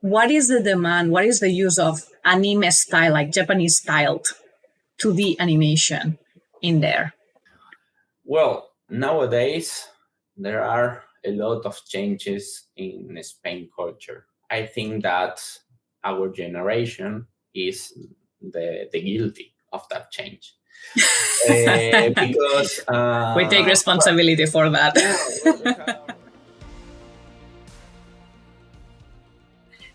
what is the demand? What is the use of anime style, like Japanese styled 2D animation in there? Well, nowadays there are a lot of changes in Spain culture. I think that our generation is the guilty of that change. Because we take responsibility for that.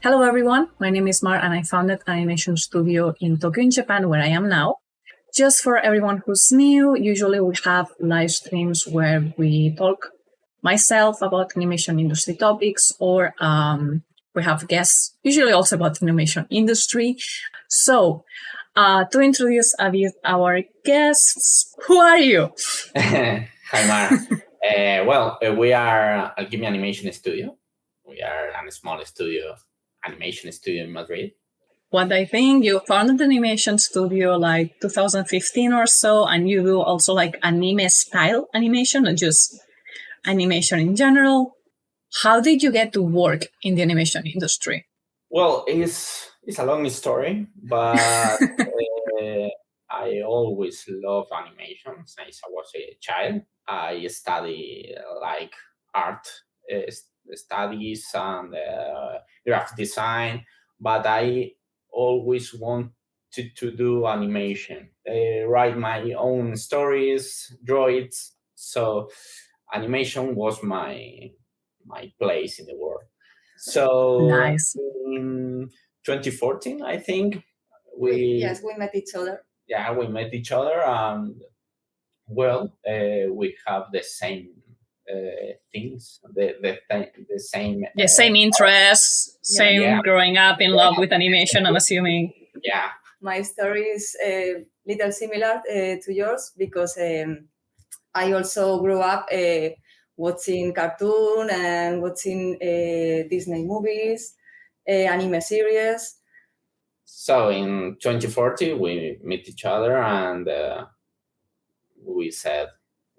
Hello everyone, my name is Mar and I founded Animation Studio in Tokyo in Japan, where I am now. Just for everyone who's new, usually we have live streams where we talk myself about animation industry topics, or we have guests, usually also about animation industry. So to introduce a bit our guests, who are you? Hi, Mar. We are Alkimia Animation Studio. We are a small animation studio in Madrid. What I think, you founded the animation studio like 2015 or so, and you do also like anime style animation, not just animation in general. How did you get to work in the animation industry? Well, it's a long story, but I always loved animation since I was a child. I study like art studies and graphic design, but I always wanted to do animation, write my own stories, draw it. So animation was my place in the world. So nice. In 2014, I think we met each other. Yeah, we met each other, and we have the same things, the same interests, growing up in love with animation, I'm assuming. Yeah. My story is a little similar to yours, because I also grew up watching cartoon and watching Disney movies, anime series. So in 2014, we met each other and we said,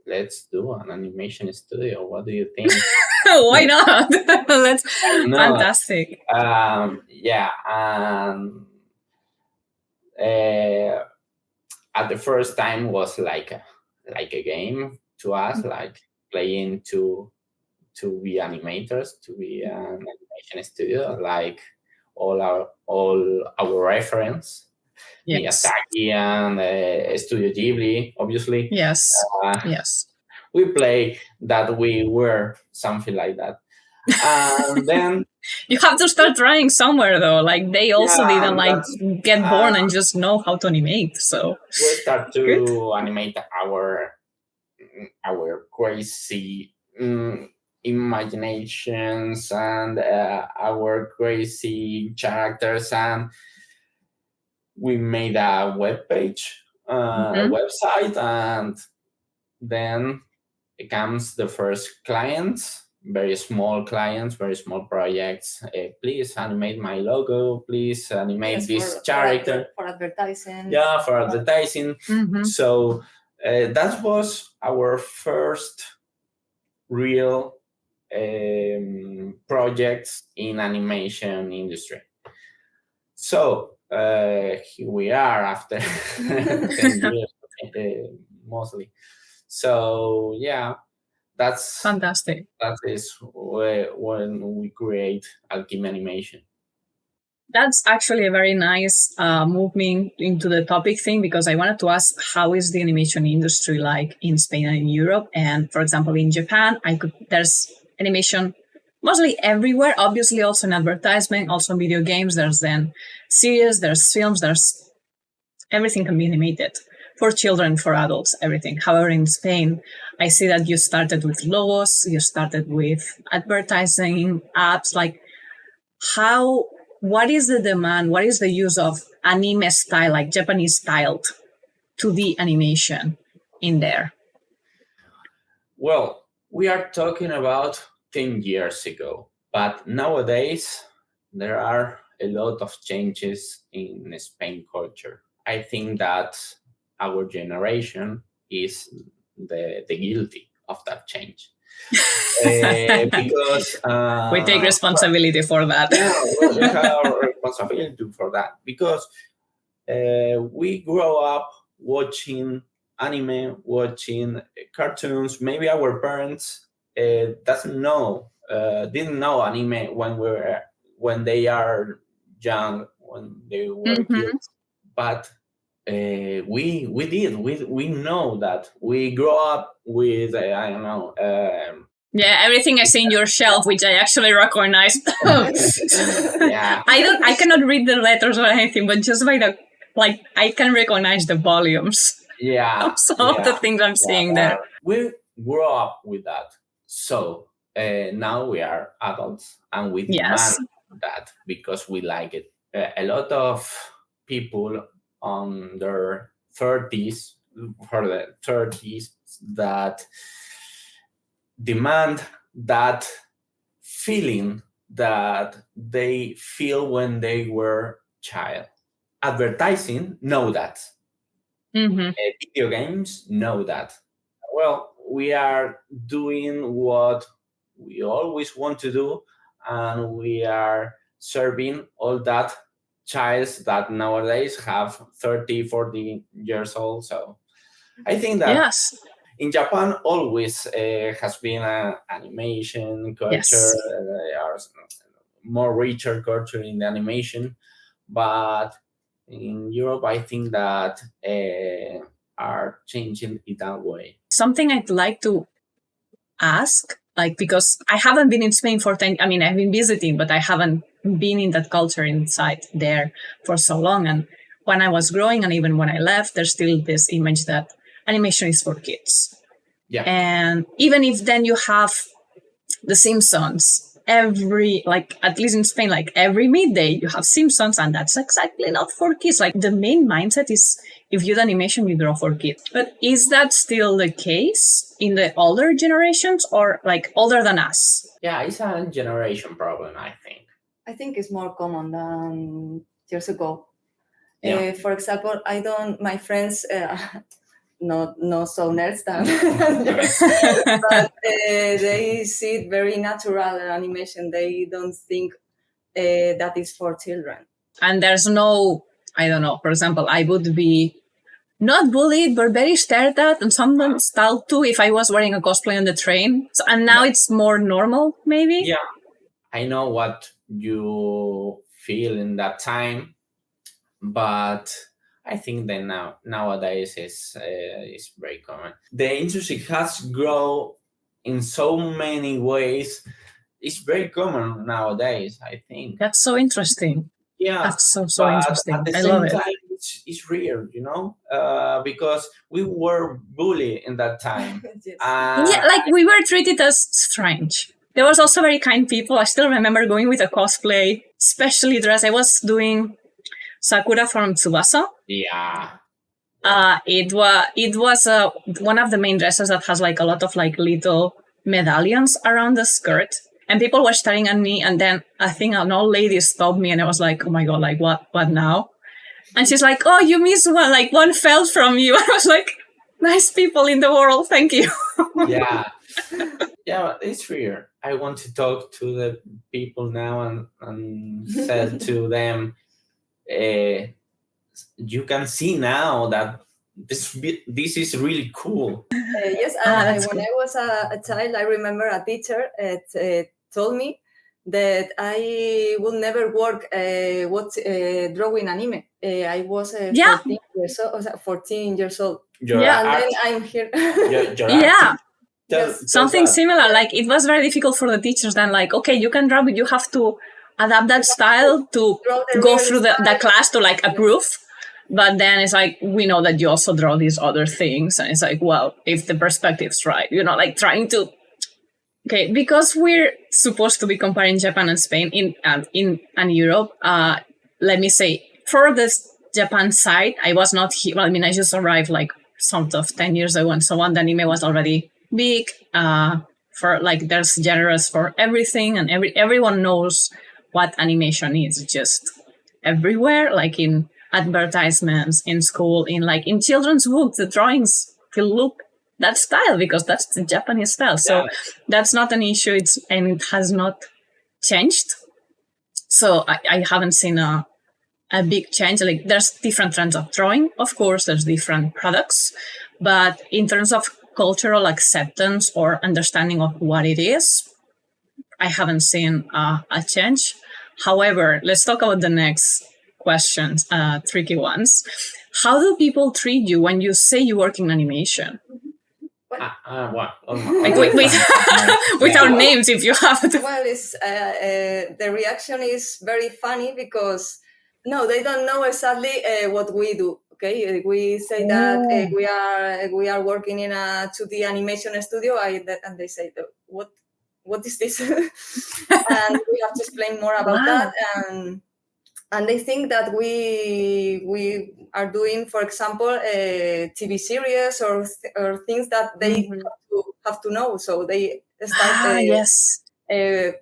let's do an animation studio. What do you think? Why not? That's fantastic. Yeah. At the first time was like a game to us, like playing to be animators, to be an animation studio, like all our reference, Miyazaki and Studio Ghibli, obviously. Yes. Yes. We play that we were something like that. And then you have to start trying somewhere, though. Like they also didn't get born and just know how to animate. So we start to animate our crazy imaginations and our crazy characters, and we made a web page, a website, and then it comes the first clients, very small projects. Please animate my logo, please animate this character. For advertising. Yeah, for advertising. So that was our first real projects in animation industry. So here we are after 10 years, mostly. So yeah, that's fantastic. That is when we create Alkimia Animation. That's actually a very nice moving into the topic thing, because I wanted to ask, how is the animation industry like in Spain and in Europe? And for example, in Japan, there's animation mostly everywhere, obviously also in advertisement, also in video games. There's then series, there's films, there's everything can be animated for children, for adults, everything. However, in Spain, I see that you started with logos, you started with advertising, apps. Like what is the demand? What is the use of anime style, like Japanese styled 2D animation in there? Well, we are talking about 10 years ago, but nowadays there are a lot of changes in Spain culture. I think that our generation is the guilty of that change. Because we take responsibility for that. Yeah, well, we have responsibility for that because we grow up watching anime, watching cartoons. Maybe our parents didn't know anime when they are young, when they were kids. But we did. We know that we grow up with I don't know. Yeah, everything I see in your shelf, which I actually recognize. Yeah, I cannot read the letters or anything, but just by the I can recognize the volumes. Yeah, some of the things I'm seeing there. We grew up with that, so now we are adults and we demand that because we like it. A lot of people on their 30s, for the 30s, that demand that feeling that they feel when they were child. Advertising know that. Video games know that. Well, we are doing what we always want to do, and we are serving all that childs that nowadays have 30, 40 years old. So I think that in Japan always has been an animation culture, more richer culture in the animation, but in Europe, I think that are changing it that way. Something I'd like to ask, because I haven't been in Spain for 10, I've been visiting, but I haven't been in that culture inside there for so long. And when I was growing and even when I left, there's still this image that animation is for kids. Yeah. And even if then you have The Simpsons, at least in Spain, every midday you have Simpsons, and that's exactly not for kids. The main mindset is if you do animation, you draw for kids. But is that still the case in the older generations or older than us? Yeah, it's a generation problem, I think. I think it's more common than years ago. Yeah. For example, my friends, not so nerds than but they see it very natural animation. They don't think that is for children. And there's no, I don't know, for example, I would be not bullied, but very stared at and sometimes style too if I was wearing a cosplay on the train. So, and now it's more normal, maybe? Yeah, I know what you feel in that time, but I think that nowadays is very common. The industry has grown in so many ways. It's very common nowadays, I think. That's so interesting. Yeah, that's so interesting. At the I same love it. time, it's weird, because we were bullied in that time. We were treated as strange. There was also very kind people. I still remember going with a cosplay, specially dressed. I was doing Sakura from Tsubasa. Yeah. It was one of the main dresses that has a lot of little medallions around the skirt, and people were staring at me. And then I think an old lady stopped me, and I was like, "Oh my god, what now?" And she's like, "Oh, you missed one. One fell from you." I was like, "Nice people in the world, thank you." Yeah, it's weird. I want to talk to the people now and said to them. You can see now that this is really cool. Yes, when I was a child, I remember a teacher told me that I would never work drawing anime. I was 14 years old. Then I'm here. Something similar. It was very difficult for the teachers. Then, okay, you can draw, but you have to adapt that style to go through the class to approve. But then it's we know that you also draw these other things. And it's well, if the perspective's right, trying to, okay, because we're supposed to be comparing Japan and Spain and Europe. Let me say, for this Japan side, I was not here. I just arrived sort of 10 years ago and so on. The anime was already big. There's genres for everything, and everyone knows what animation is, just everywhere, in advertisements, in school, in children's books. The drawings will look that style because that's the Japanese style. So that's not an issue. And it has not changed. So I haven't seen a big change. Like there's different trends of drawing, of course, there's different products, but in terms of cultural acceptance or understanding of what it is, I haven't seen a change. However, let's talk about the next questions, tricky ones. How do people treat you when you say you work in animation? With our names, if you have to. Well, the reaction is very funny because they don't know exactly what we do. Okay, we say that we are working in a 2D animation studio, and they say, what is this? And we have to explain more about that. And they think that we are doing, for example, a TV series or things that they have to know. So they start. Yes. Do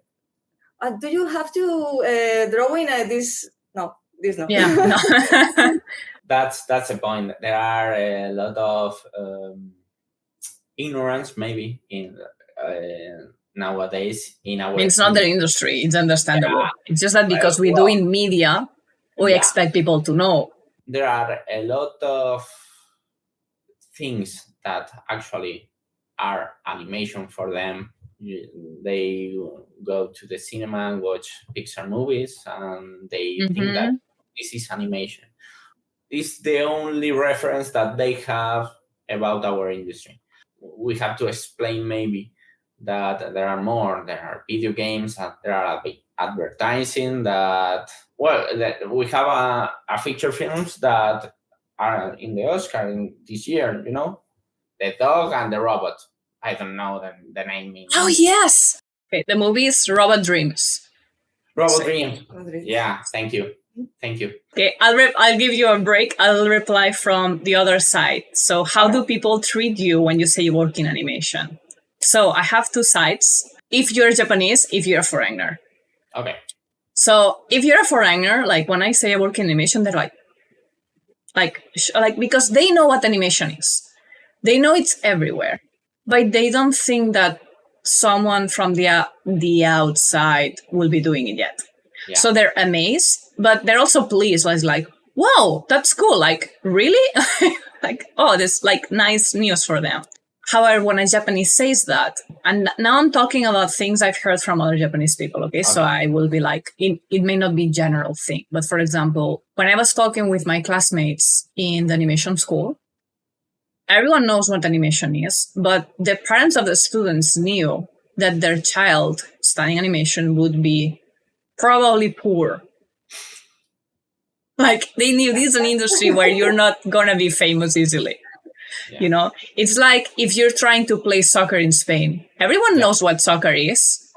you have to drawing this? No, this no. Yeah. No. That's the point. There are a lot of ignorance, maybe, in nowadays in our. It's not the industry. It's understandable. Yeah. It's just that because we do in media, we expect people to know. There are a lot of things that actually are animation for them. They go to the cinema and watch Pixar movies, and they think that this is animation. It's the only reference that they have about our industry. We have to explain maybe that there are more. There are video games, and there are advertising. That we have a feature films that are in the Oscar this year. You know, The Dog and the Robot. I don't know the name. Oh yes. Okay, the movie is Robot Dreams. Robot Dreams. Yeah, thank you. Okay, I'll give you a break. I'll reply from the other side. So how do people treat you when you say you work in animation? So I have two sides. If you're Japanese, if you're a foreigner. Okay. So if you're a foreigner, like when I say I work in animation, they're like because they know what animation is. They know it's everywhere, but they don't think that someone from the outside will be doing it yet. Yeah. So they're amazed, but they're also pleased. It's like, wow, that's cool. Like, really? Like, oh, this like nice news for them. However, when a Japanese says that, and now I'm talking about things I've heard from other Japanese people, okay? So I will be like, it may not be a general thing. But for example, when I was talking with my classmates in the animation school, everyone knows what animation is, but the parents of the students knew that their child studying animation would be probably poor. Like, they knew this is an industry where you're not going to be famous easily. Yeah. You know, it's like if you're trying to play soccer in Spain, everyone knows what soccer is,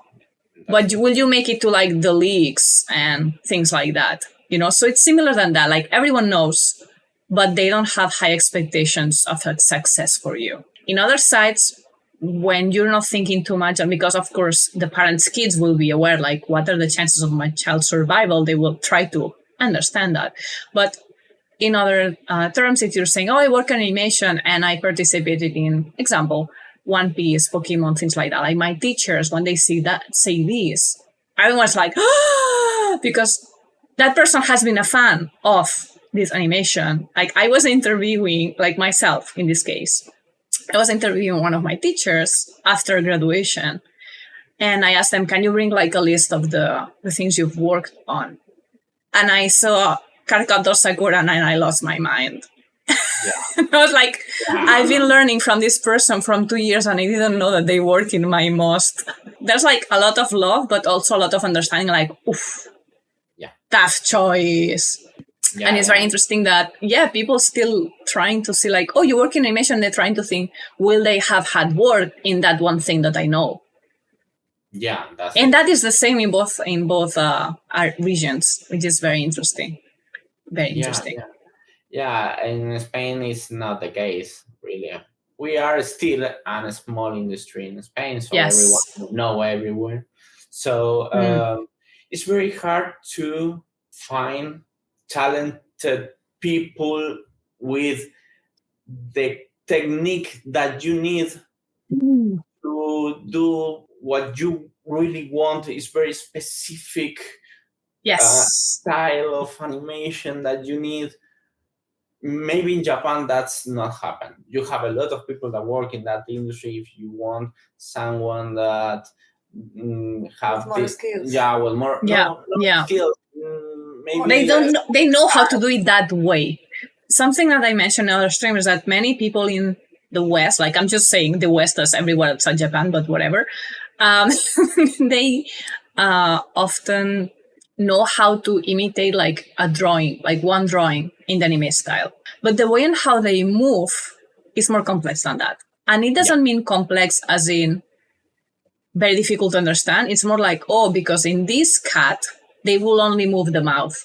but will you make it to like the leagues and things like that? You know, so it's similar than that. Like everyone knows, but they don't have high expectations of success for you. In other sites, when you're not thinking too much, and because of course the parents' kids will be aware, like what are the chances of my child's survival, they will try to understand that. But in other terms, if you're saying, oh, I work in animation and I participated in, example, One Piece, Pokemon, things like that. Like my teachers, when they see that, say this, everyone's like, ah, because that person has been a fan of this animation. Like I was interviewing, like myself in this case, I was interviewing one of my teachers after graduation. And I asked them, can you bring like a list of the things you've worked on? And I saw Cardcaptor Sakura and I lost my mind. Yeah. I was like, I've been learning from this person from 2 years and I didn't know that they work in my most. There's like a lot of love, but also a lot of understanding, like, oof, tough choice. Yeah, and it's very interesting that, people still trying to see like, oh, you work in animation. They're trying to think, will they have had work in that one thing that I know? Yeah. That is the same in both our regions, which is very interesting. Very interesting. Yeah, in Spain, it's not the case, really. We are still a small industry in Spain, so everyone knows everywhere. So it's very hard to find talented people with the technique that you need to do what you really want is very specific style of animation that you need. Maybe in Japan that's not happen. You have a lot of people that work in that industry. If you want someone that have more skills, skills. Maybe they know how to do it that way. Something that I mentioned in other streams is that many people in the West, like I'm just saying the West as everywhere outside Japan, but whatever, they often know how to imitate like a drawing, like one drawing in the anime style. But the way and how they move is more complex than that. And it doesn't mean complex as in very difficult to understand. It's more like, because in this cat, they will only move the mouth.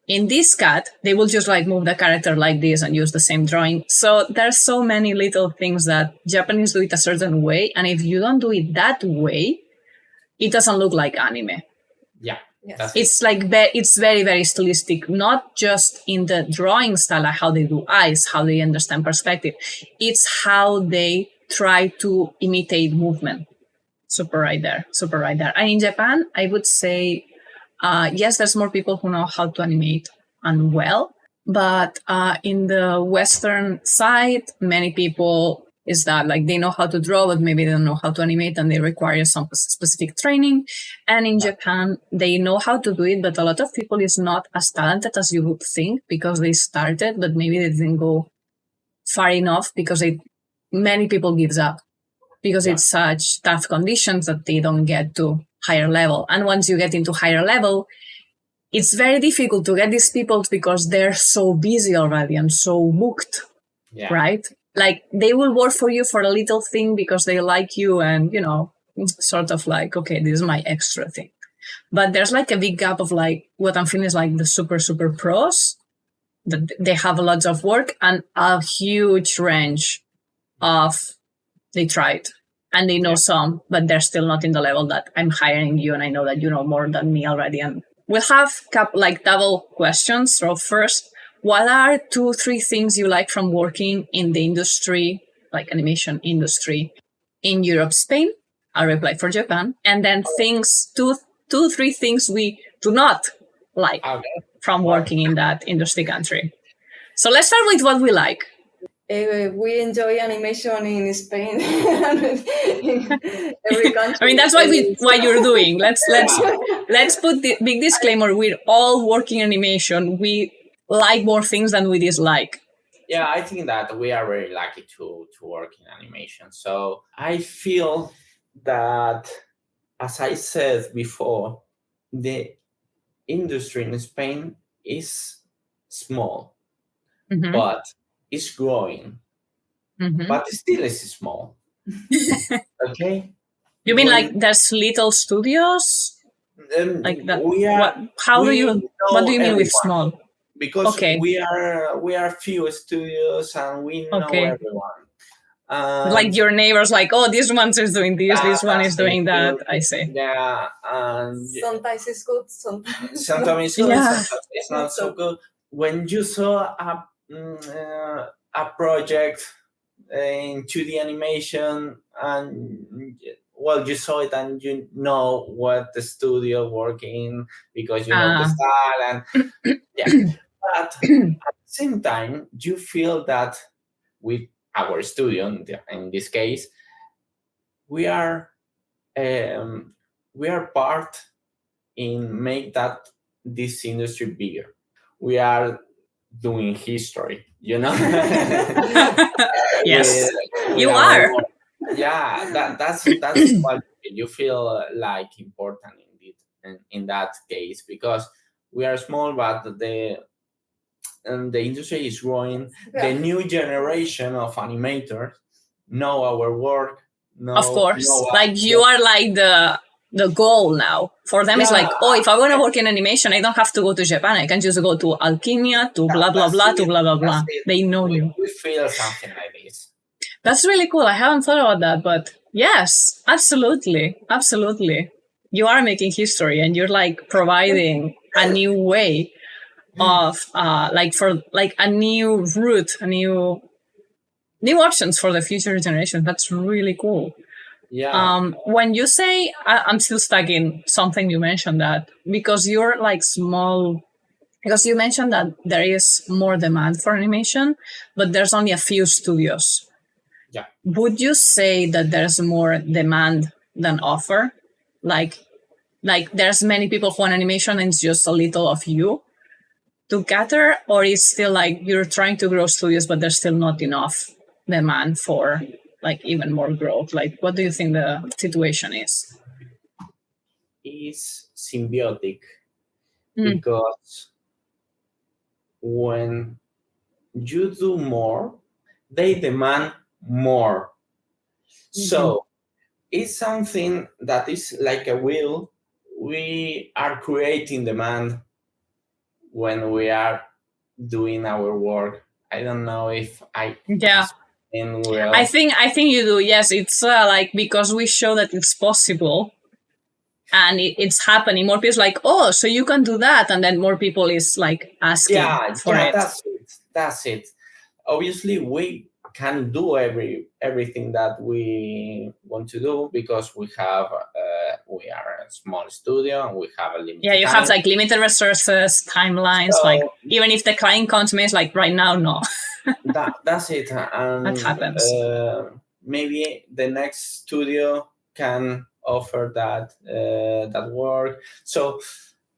In this cat, they will just like move the character like this and use the same drawing. So there's so many little things that Japanese do it a certain way. And if you don't do it that way, it doesn't look like anime. Yeah. Yes. It's like it's very, very stylistic, not just in the drawing style, like how they do eyes, how they understand perspective. It's how they try to imitate movement. Super right there. And in Japan, I would say, yes, there's more people who know how to animate and well, but in the Western side, many people is that like they know how to draw, but maybe they don't know how to animate and they require some specific training. And in Japan, they know how to do it, but a lot of people is not as talented as you would think because they started, but maybe they didn't go far enough because many people gives up because it's such tough conditions that they don't get to higher level. And once you get into higher level, it's very difficult to get these people because they're so busy already and so booked, right? Like they will work for you for a little thing because they like you and, sort of like, okay, this is my extra thing. But there's like a big gap of like what I'm feeling is like the super, super pros that they have lots of work and a huge range of they tried and they know some, but they're still not in the level that I'm hiring you and I know that you know more than me already. And we'll have double questions. So first, what are 2-3 things you like from working in the industry, like animation industry in Europe, Spain? I'll reply for Japan. And then 2-3 things we do not like from working in that industry country. So let's start with what we like. We enjoy animation in Spain and in every country. I mean, that's why you're doing. Let's put the big disclaimer. We're all working animation. We like more things than we dislike. Yeah, I think that we are very lucky to work in animation. So I feel that, as I said before, the industry in Spain is small, but it's growing, but still is small. Okay. You mean like there's little studios like that? What do you mean with small? Because we are few studios and we know everyone. Like your neighbors, like, this one is doing this one is doing that. I say. Yeah, and sometimes it's good, sometimes it's good, sometimes it's not so good. When you saw a project in 2D animation and you saw it and you know what the studio working because you know the style and but at the same time you feel that with our studio in this case we are part in make that this industry bigger. We are doing history, Yes, you are. That's what you feel like important in that case because we are small, but the industry is growing. The new generation of animators know our work. Of course, you are like the goal now. For them, it's like, if I want to work in animation, I don't have to go to Japan. I can just go to Alkimia, to blah, blah, blah, to blah, blah, blah. They know you. We feel something like this. That's really cool. I haven't thought about that, but yes, absolutely. Absolutely. You are making history and you're like providing a new way of a new route, a new new options for the future generation. That's really cool. Yeah. When you say, I'm still stuck in something you mentioned, that because you're like small, because you mentioned that there is more demand for animation, but there's only a few studios. Yeah. Would you say that there's more demand than offer? Like there's many people who want animation and it's just a little of you to gather, or is still like you're trying to grow studios, but there's still not enough demand for like even more growth? Like, what do you think the situation is? Is symbiotic because when you do more, they demand more. So it's something that is like a wheel. We are creating demand when we are doing our work. I don't know if I explain well. I think you do. Yes, it's like because we show that it's possible, and it's happening. More people like, oh, so you can do that, and then more people is like asking for it. That's it. Obviously, we can do everything that we want to do because we are a small studio and we have a limited you have like limited resources, timelines. So, like even if the client comes to me, it's like right now, no. That's it. And that happens. Maybe the next studio can offer that work. So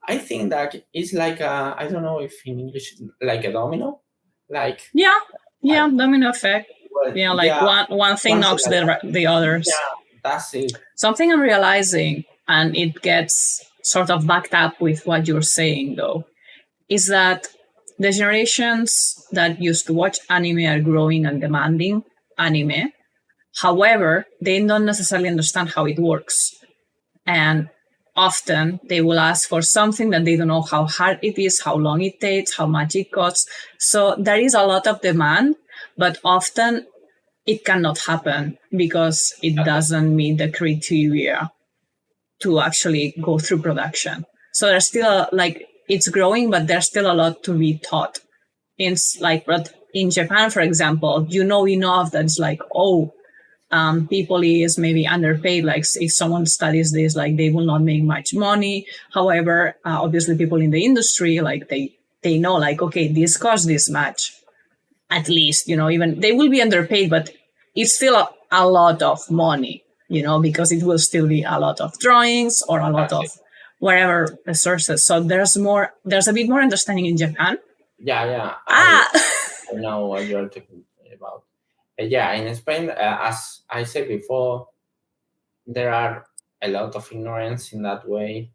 I think that it's like I don't know if in English, like a domino, like domino effect. Well, one thing knocks the others. Yeah, that's it. Something I'm realizing, and it gets sort of backed up with what you're saying, though, is that the generations that used to watch anime are growing and demanding anime. However, they don't necessarily understand how it works. And often they will ask for something that they don't know how hard it is, how long it takes, how much it costs. So there is a lot of demand, but often it cannot happen because it doesn't meet the criteria to actually go through production. So there's still it's growing, but there's still a lot to be taught. It's like, but in Japan, for example, enough that it's like, people is maybe underpaid. Like if someone studies this, like they will not make much money. However, obviously people in the industry, like they know, like, okay, this costs this much. At least, even they will be underpaid, but it's still a lot of money, because it will still be a lot of drawings or a lot of whatever resources. So there's a bit more understanding in Japan. Yeah. I know what you're talking about. In Spain, as I said before, there are a lot of ignorance in that way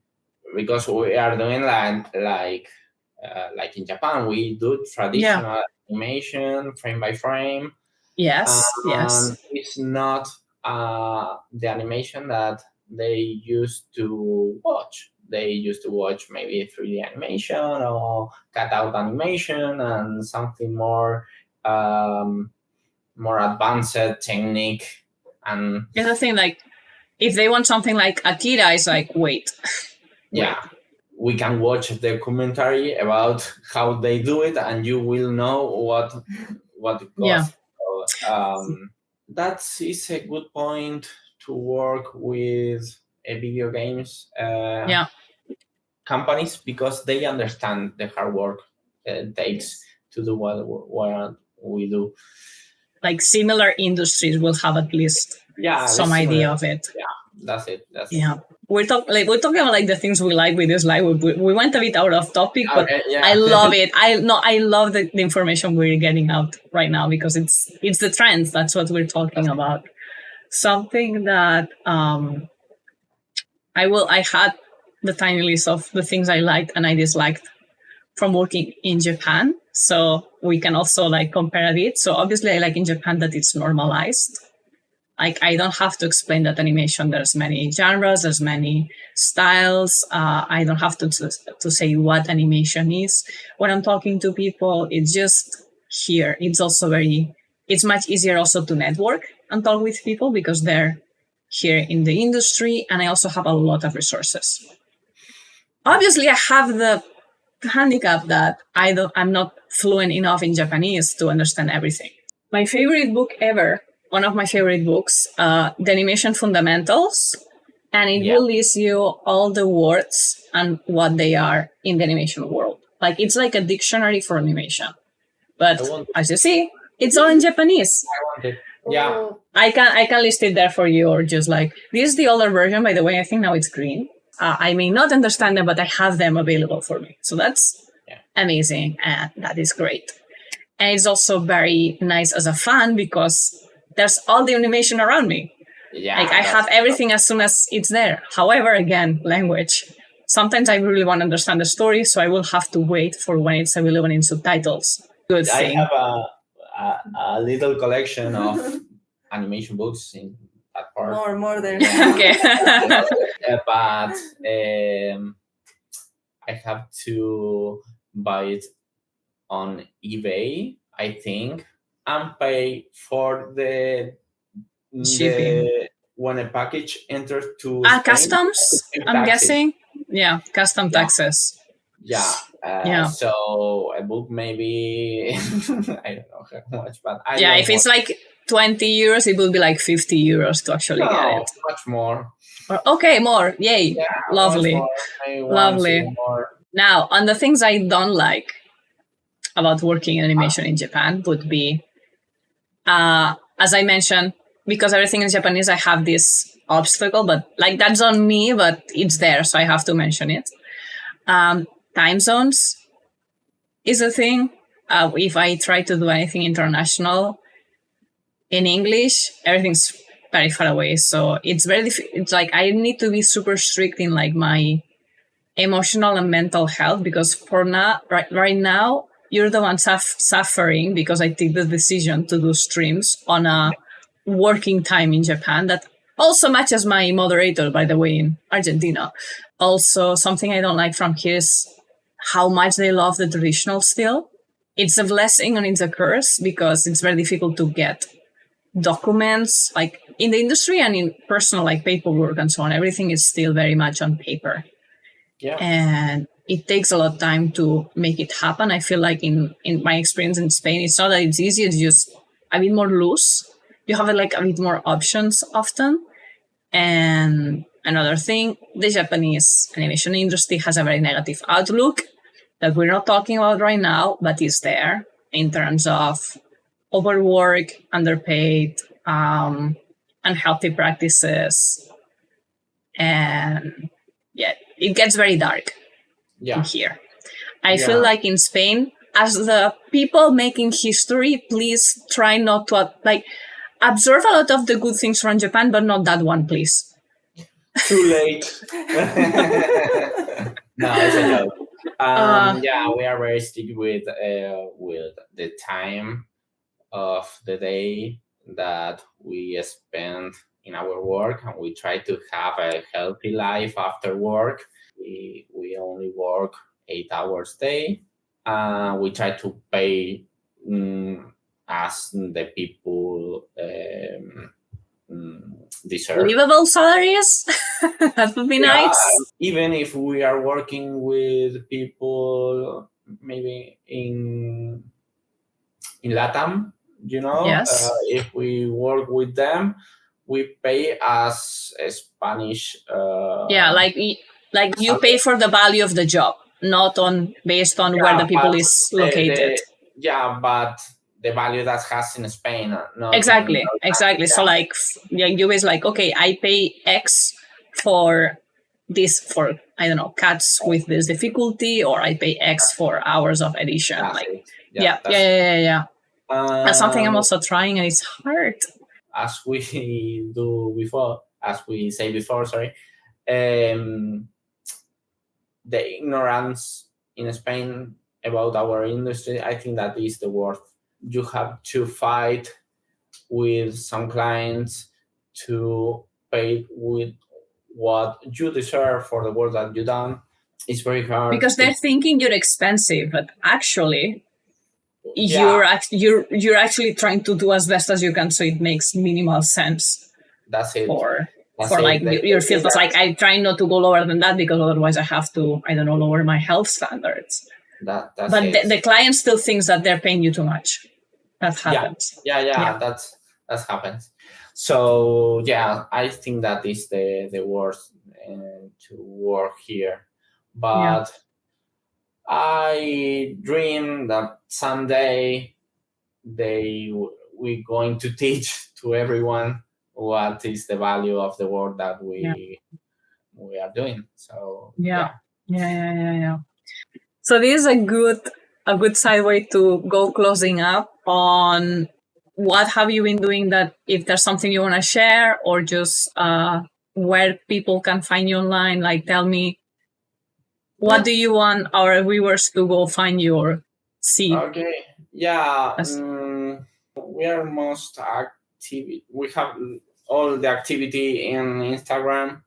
because we are doing like in Japan, we do traditional animation frame by frame. Yes. It's not the animation that they used to watch. They used to watch maybe 3D animation or cutout animation and something more advanced technique. And it's the thing, like if they want something like Akira, it's like wait. We can watch the commentary about how they do it, and you will know what it costs. So, that is a good point to work with video games companies because they understand the hard work it takes to do what we do. Like similar industries will have at least some idea of it. That's it. We're talking about like the things we like with this live. We went a bit out of topic, but I love it. I love the information we're getting out right now because it's the trends. That's what we're talking about. Something that I had the tiny list of the things I liked and I disliked from working in Japan. So we can also like compare a bit. So obviously I like in Japan that it's normalized. Like I don't have to explain that animation. There's many genres, there's many styles. I don't have to say what animation is. When I'm talking to people, it's just here. It's also it's much easier also to network and talk with people because they're here in the industry. And I also have a lot of resources. Obviously I have the handicap that I'm not fluent enough in Japanese to understand everything. My favorite book ever, one of my favorite books, The Animation Fundamentals, and it will list you all the words and what they are in the animation world. Like, it's like a dictionary for animation. But as you see, it's all in Japanese. I want it. Yeah. I can list it there for you, or just like, this is the older version, by the way. I think now it's green. I may not understand them, but I have them available for me. So that's amazing, and that is great. And it's also very nice as a fan because there's all the animation around me. Yeah. Like, I have everything as soon as it's there. However, again, language. Sometimes I really want to understand the story, so I will have to wait for when it's available in subtitles. Good thing. I have a little collection of animation books in that part. More than Okay. But I have to buy it on eBay, I think, and pay for the shipping when a package enters to customs. I'm guessing. Yeah, custom taxes. Yeah. So a book maybe I don't know how much, but if it's like 20 euros, it will be like 50 euros to actually get it. Much more. Okay, more. Yay. Yeah, lovely. Lovely. More. Now, on the things I don't like about working in animation in Japan would be, as I mentioned, because everything is Japanese, I have this obstacle, but like, that's on me, but it's there, so I have to mention it. Time zones is a thing. If I try to do anything international in English, everything's very far away. So it's very it's like I need to be super strict in like my emotional and mental health, because for now, right now, you're the one suffering because I take the decision to do streams on a working time in Japan that also matches my moderator, by the way, in Argentina. Also, something I don't like from here is how much they love the traditional still. It's a blessing and it's a curse because it's very difficult to get documents like in the industry and in personal, like paperwork and so on. Everything is still very much on paper. Yeah. And it takes a lot of time to make it happen. I feel like in my experience in Spain, it's not that it's easy, it's just a bit more loose. You have like a bit more options often. And another thing, the Japanese animation industry has a very negative outlook that we're not talking about right now, but is there in terms of overwork, underpaid, unhealthy practices. And it gets very dark in here. I feel like in Spain, as the people making history, please try not to observe a lot of the good things from Japan, but not that one, please. Too late. No, it's a joke. We are very strict with the time of the day that we spend in our work, and we try to have a healthy life after work. We only work 8 hours a day. We try to pay as the people deserve. Livable salaries? That would be nice. Even if we are working with people maybe in LATAM, Yes. if we work with them, we pay as a Spanish. Like you pay for the value of the job, not based on where the people is located. But the value that has in Spain. Exactly. So you is like, okay, I pay X for this, for, I don't know, cuts with this difficulty, or I pay X for hours of edition. That's something I'm also trying, and it's hard. As we say before, the ignorance in Spain about our industry, I think that is the worst. You have to fight with some clients to pay with what you deserve for the work that you've done. It's very hard because they're thinking you're expensive, but actually you're actually trying to do as best as you can, so it makes minimal sense. That's it. Your field. It's like I try not to go lower than that, because otherwise I have to, lower my health standards. But the client still thinks that they're paying you too much. that happens. Yeah. That happens. So yeah, I think that is the worst to work here, but I dream that someday we're going to teach to everyone what is the value of the work that we are doing. So yeah. So this is a good segue to go closing up on what have you been doing, that if there's something you want to share, or just where people can find you online. Like, tell me, what do you want our viewers to go find you or see? Okay. Yeah. We are most active. We have all the activity in Instagram.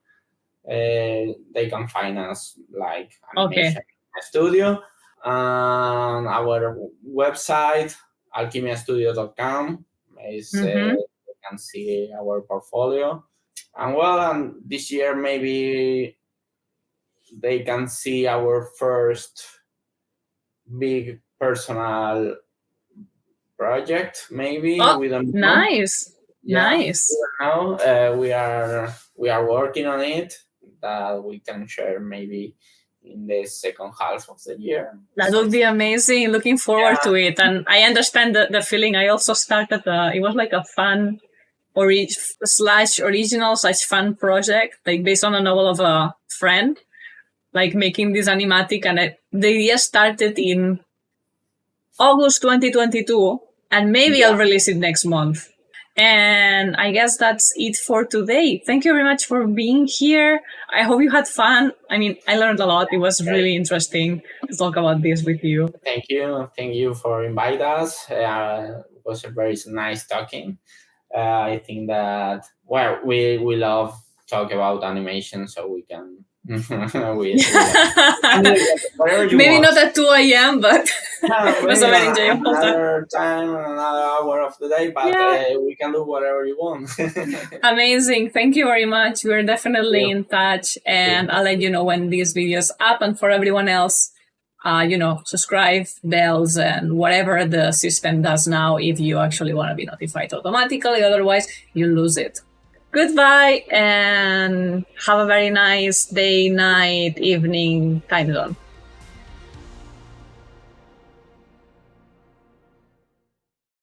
They can find us like Animation Studio. Our website, alkimiastudio.com, is you can see our portfolio. And this year maybe they can see our first big personal project. Maybe we don't know. Nice. We don't know. We are working on it. That we can share maybe in the second half of the year. That would be amazing. Looking forward to it. And I understand the feeling. I also started, it was like a fun original/fun project, like based on a novel of a friend, like making this animatic. And the idea started in August 2022, and maybe I'll release it next month. And I guess that's it for today. Thank you very much for being here. I hope you had fun. I mean, I learned a lot. It was really interesting to talk about this with you. Thank you for inviting us. It was a very nice talking. I think that we love talk about animation, so we can maybe not at 2 a.m, but it was a very enjoyable another time, another hour of the day, but we can do whatever you want. Amazing. Thank you very much. We're definitely in touch, and I'll let you know when these videos up. And for everyone else, subscribe, bells, and whatever the system does now, if you actually want to be notified automatically. Otherwise, you lose it. Goodbye, and have a very nice day, night, evening time zone.